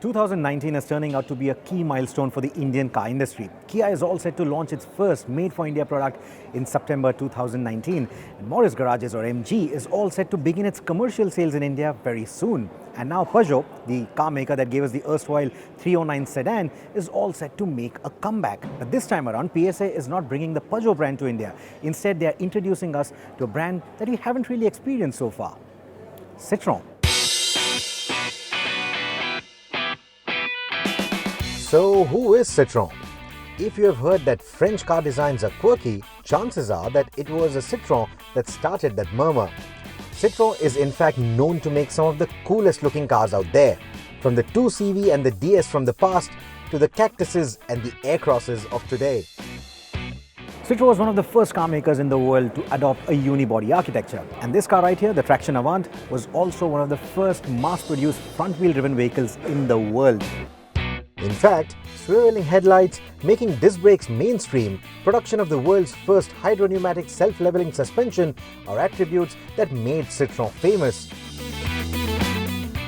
2019 is turning out to be a key milestone for the Indian car industry. Kia is all set to launch its first made-for-India product in September 2019. And Morris Garages, or MG, is all set to begin its commercial sales in India very soon. And now Peugeot, the car maker that gave us the erstwhile 309 sedan, is all set to make a comeback. But this time around, PSA is not bringing the Peugeot brand to India. Instead, they are introducing us to a brand that we haven't really experienced so far: Citroën. So, who is Citroën? If you have heard that French car designs are quirky, chances are that it was a Citroën that started that murmur. Citroën is in fact known to make some of the coolest looking cars out there, from the 2CV and the DS from the past to the cactuses and the Aircrosses of today. Citroën was one of the first car makers in the world to adopt a unibody architecture. And this car right here, the Traction Avant, was also one of the first mass-produced front-wheel driven vehicles in the world. In fact, swiveling headlights, making disc brakes mainstream, production of the world's first hydro-pneumatic self-leveling suspension are attributes that made Citroën famous.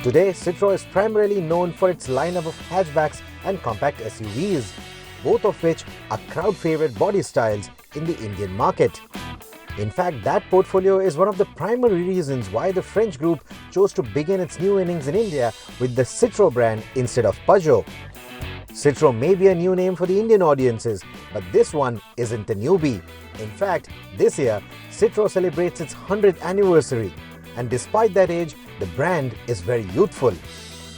Today, Citroën is primarily known for its lineup of hatchbacks and compact SUVs, both of which are crowd-favorite body styles in the Indian market. In fact, that portfolio is one of the primary reasons why the French group chose to begin its new innings in India with the Citroën brand instead of Peugeot. Citroën may be a new name for the Indian audiences, but this one isn't a newbie. In fact, this year, Citroën celebrates its 100th anniversary, and despite that age, the brand is very youthful.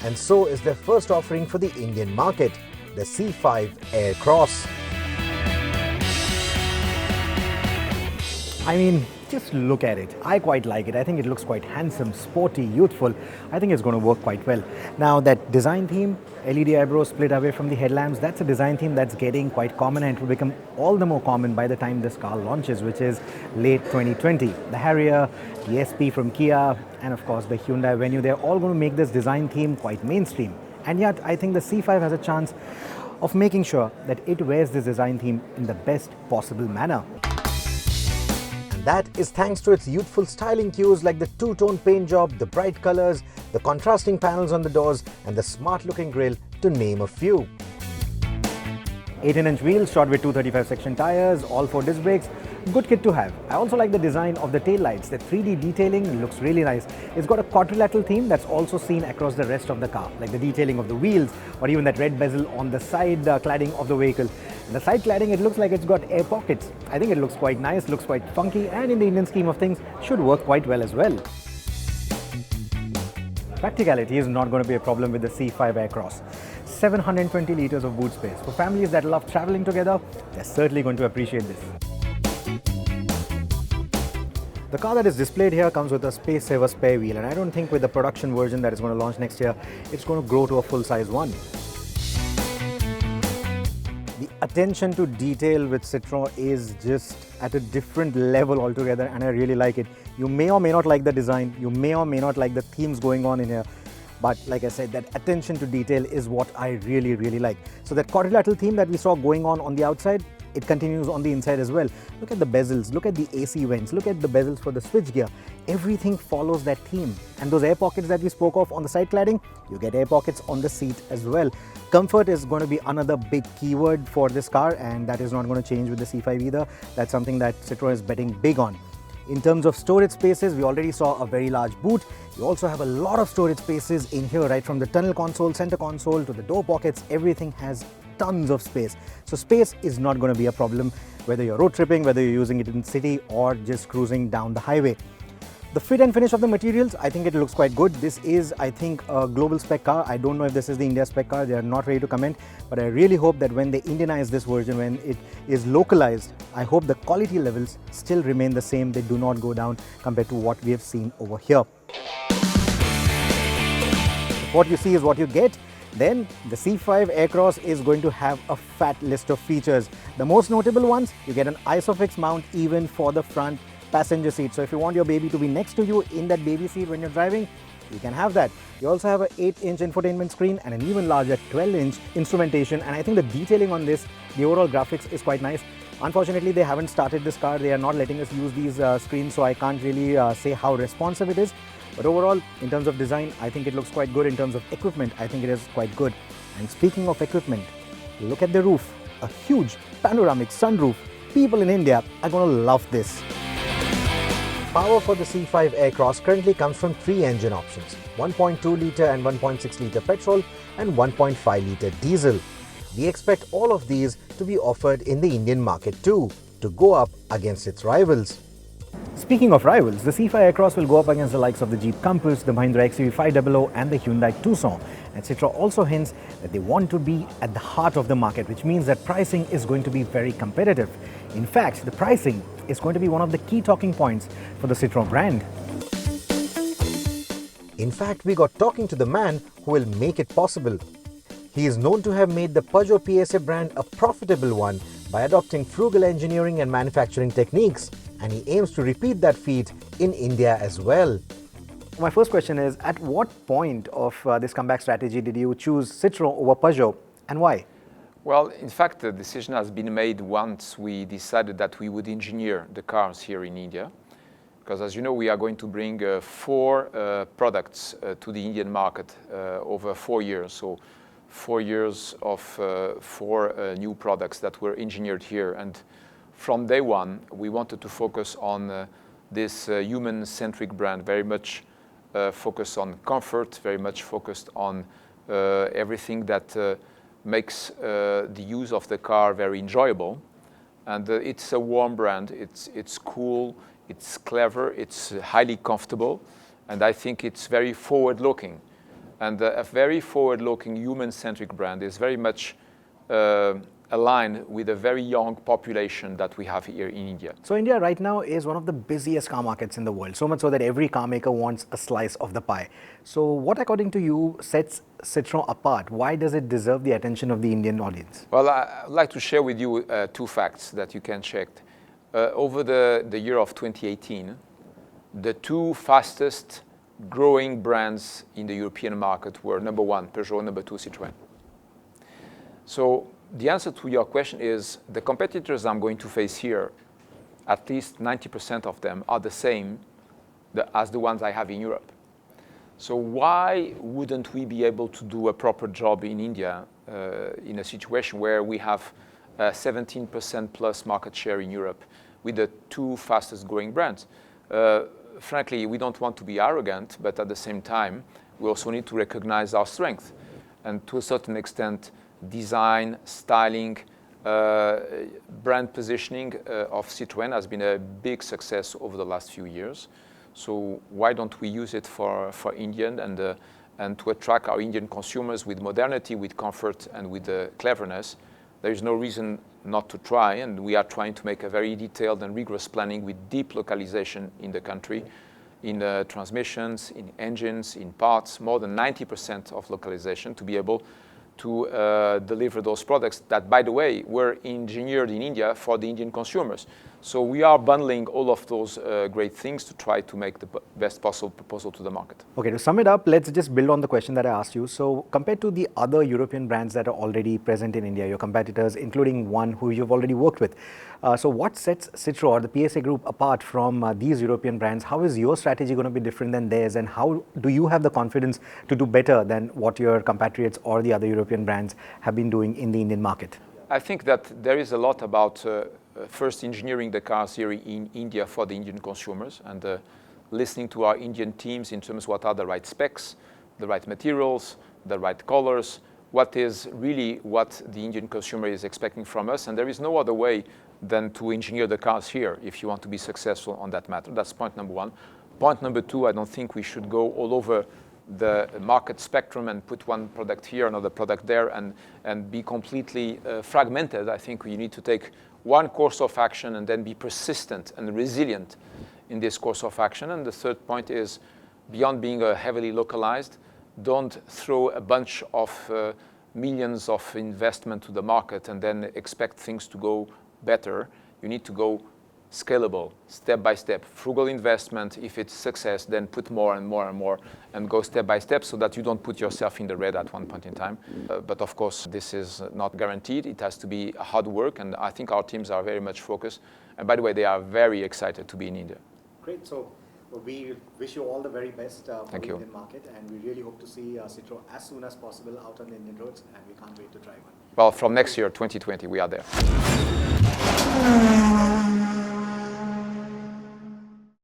And so is their first offering for the Indian market, the C5 Aircross. I mean, just look at it. I quite like it. I think it looks quite handsome, sporty, youthful. I think it's going to work quite well. Now, that design theme, LED eyebrows split away from the headlamps, that's a design theme that's getting quite common, and it will become all the more common by the time this car launches, which is late 2020. The Harrier, the SP from Kia, and of course the Hyundai Venue, they're all going to make this design theme quite mainstream. And yet, I think the C5 has a chance of making sure that it wears this design theme in the best possible manner. That is thanks to its youthful styling cues like the two-tone paint job, the bright colors, the contrasting panels on the doors, and the smart-looking grille, to name a few. 18-inch wheels shod with 235 section tires, all 4 disc brakes. Good kit to have. I also like the design of the tail lights. The 3D detailing looks really nice. It's got a quadrilateral theme that's also seen across the rest of the car, like the detailing of the wheels or even that red bezel on the side cladding of the vehicle. And the side cladding, it looks like it's got air pockets. I think it looks quite nice, looks quite funky, and in the Indian scheme of things, should work quite well as well. Practicality is not going to be a problem with the C5 Aircross. 720 liters of boot space. For families that love traveling together, they're certainly going to appreciate this. The car that is displayed here comes with a space saver spare wheel, and I don't think with the production version that is going to launch next year, it's going to grow to a full-size one. The attention to detail with Citroën is just at a different level altogether, and I really like it. You may or may not like the design, you may or may not like the themes going on in here, but like I said, that attention to detail is what I really like. So that quadrilateral theme that we saw going on the outside, it continues on the inside as well. Look at the bezels, look at the AC vents, look at the bezels for the switchgear. Everything follows that theme. And those air pockets that we spoke of on the side cladding, you get air pockets on the seat as well. Comfort is going to be another big keyword for this car, and that is not going to change with the C5 either. That's something that Citroën is betting big on. In terms of storage spaces, we already saw a very large boot. You also have a lot of storage spaces in here, right from the tunnel console, center console to the door pockets. Everything has tons of space. So space is not going to be a problem, whether you're road tripping, whether you're using it in the city or just cruising down the highway. The fit and finish of the materials, I think it looks quite good. This is, I think, a global spec car. I don't know if this is the India spec car. They are not ready to comment, but I really hope that when they Indianize this version, when it is localized, I hope the quality levels still remain the same. They do not go down compared to what we have seen over here. What you see is what you get. Then the C5 Aircross is going to have a fat list of features. The most notable ones, you get an ISOFIX mount even for the front passenger seat. So if you want your baby to be next to you in that baby seat when you're driving, you can have that. You also have an 8-inch infotainment screen and an even larger 12-inch instrumentation, and I think the detailing on this, the overall graphics is quite nice. Unfortunately, they haven't started this car. They are not letting us use these screens, so I can't really say how responsive it is. But overall, in terms of design, I think it looks quite good. In terms of equipment, I think it is quite good. And speaking of equipment, look at the roof, a huge panoramic sunroof. People in India are going to love this. Power for the C5 Aircross currently comes from 3 engine options, 1.2 litre and 1.6 litre petrol and 1.5 litre diesel. We expect all of these to be offered in the Indian market too, to go up against its rivals. Speaking of rivals, the C5 Aircross will go up against the likes of the Jeep Compass, the Mahindra XUV 500 and the Hyundai Tucson. And Citroen also hints that they want to be at the heart of the market, which means that pricing is going to be very competitive. In fact, the pricing is going to be one of the key talking points for the Citroen brand. In fact, we got talking to the man who will make it possible. He is known to have made the Peugeot PSA brand a profitable one by adopting frugal engineering and manufacturing techniques, and he aims to repeat that feat in India as well. My first question is, at what point of this comeback strategy did you choose Citroen over Peugeot, and why? Well, in fact, the decision has been made once we decided that we would engineer the cars here in India. Because as you know, we are going to bring 4 products to the Indian market over 4 years. So 4 years of 4 new products that were engineered here. And from day one, we wanted to focus on this human-centric brand, very much focused on comfort, very much focused on everything that makes the use of the car very enjoyable. And it's a warm brand, it's cool, it's clever, it's highly comfortable, and I think it's very forward-looking. And a very forward-looking, human-centric brand is very much aligned with a very young population that we have here in India. So India right now is one of the busiest car markets in the world, so much so that every car maker wants a slice of the pie. So what, according to you, sets Citroen apart? Why does it deserve the attention of the Indian audience? Well, I'd like to share with you 2 facts that you can check. Over the year of 2018, the 2 fastest growing brands in the European market were number 1, Peugeot, number 2, Citroën. So the answer to your question is the competitors I'm going to face here, at least 90% of them are the same as the ones I have in Europe. So why wouldn't we be able to do a proper job in India in a situation where we have 17% plus market share in Europe with the 2 fastest growing brands? Frankly, we don't want to be arrogant, but at the same time, we also need to recognize our strength. And to a certain extent, design, styling, brand positioning of Citroën has been a big success over the last few years. So why don't we use it for Indian and to attract our Indian consumers with modernity, with comfort, and with cleverness? There is no reason not to try, and we are trying to make a very detailed and rigorous planning with deep localization in the country, in transmissions, in engines, in parts, more than 90% of localization to be able to deliver those products that, by the way, were engineered in India for the Indian consumers. So we are bundling all of those great things to try to make the best possible proposal to the market. Okay, to sum it up, let's just build on the question that I asked you. So compared to the other European brands that are already present in India, your competitors, including one who you've already worked with, so what sets Citroen or the PSA Group apart from these European brands? How is your strategy going to be different than theirs, and how do you have the confidence to do better than what your compatriots or the other European brands have been doing in the Indian market? I think that there is a lot about first engineering the cars here in India for the Indian consumers, and listening to our Indian teams in terms of what are the right specs, the right materials, the right colors, what is really what the Indian consumer is expecting from us. And there is no other way than to engineer the cars here if you want to be successful on that matter. That's point number 1. Point number 2, I don't think we should go all over the market spectrum and put one product here, another product there, and be completely fragmented. I think we need to take one course of action and then be persistent and resilient in this course of action. And the third point is, beyond being heavily localized, don't throw a bunch of millions of investment to the market and then expect things to go better. You need to go scalable, step by step, frugal investment. If it's success, then put more and more and more, and go step by step so that you don't put yourself in the red at one point in time. But of course, this is not guaranteed. It has to be hard work, and I think our teams are very much focused. And by the way, they are very excited to be in India. Great. So Well, we wish you all the very best for Thank the you. Indian market, and we really hope to see Citroën as soon as possible out on the Indian roads, and we can't wait to drive one. Well, from next year, 2020, we are there.